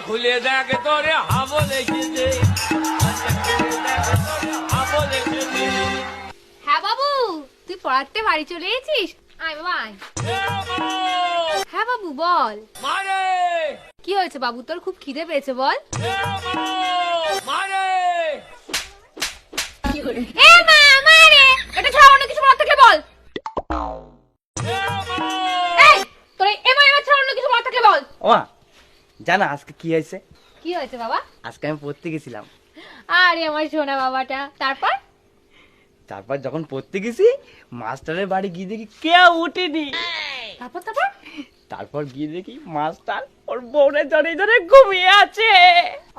খুলে দেখ তোরে হাবল এসেছে। হ্যাঁ বাবু, তুই পড়াতে বাড়ি চলে এসেছিস? আয় বাবা আয়। হ্যাঁ বাবু বল। মারে কি হয়েছে বাবু, তোর খুব খিদে পেয়েছে বল। মারে এ মা মারে, এটা ছাড়া অন্য কিছু বলার থাকলে বল। এই তোর এ মা এবার ছাড়া অন্য কিছু বলার থাকলে বল। ওমা জানা আজকে কি হয়েছে? কি হয়েছে বাবা? আজকে আমি পড়তে গেছিলাম। আরে আমার সোনা বাবাটা, তারপর যখন পড়তে গেছি মাস্টারের বাড়ি গিয়ে দেখি কেউ উঠেনি। তারপর তারপর তারপর গিয়ে দেখি মাস্টার ওর বউরে ধরে ধরে ঘুমিয়ে আছে।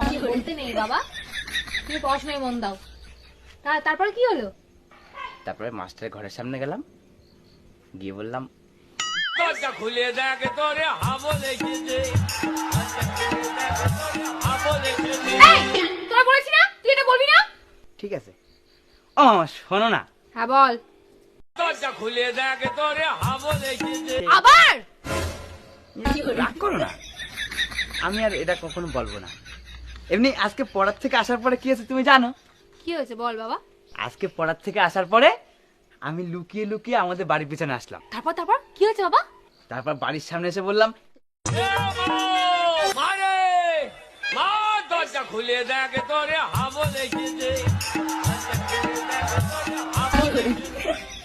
আমি বলতে নেই বাবা, তুমি পড়াশোনায় মন দাও। তারপর কি হলো? তারপরে মাস্টারের ঘরের সামনে গেলাম, গিয়ে বললাম দরজা খুলে দেখ তোরে হাবল এসেছে। হাবল এসেছে। এই তোরা বলেছি না তুই এটা বলবি না। ঠিক আছে। ও শোনো না, হ্যাঁ বল। দরজা খুলে দেখ তোরে হাবল এসেছে। আবার রাগ করো না, আমি আর এটা কখনো বলবো না। এমনি আজকে পড়ার থেকে আসার পরে কি হয়েছে তুমি জানো? কি হয়েছে বল বাবা। আজকে পড়ার থেকে আসার পরে আমি লুকিয়ে লুকিয়ে আমাদের বাড়ির পিছনে আসলাম। তারপর কি হয়েছে বাবা? তারপর বাড়ির সামনে এসে বললাম মারে মা, দরজা খুলে দেখ তোরে হাবল এসেছে। হাবল এসেছে।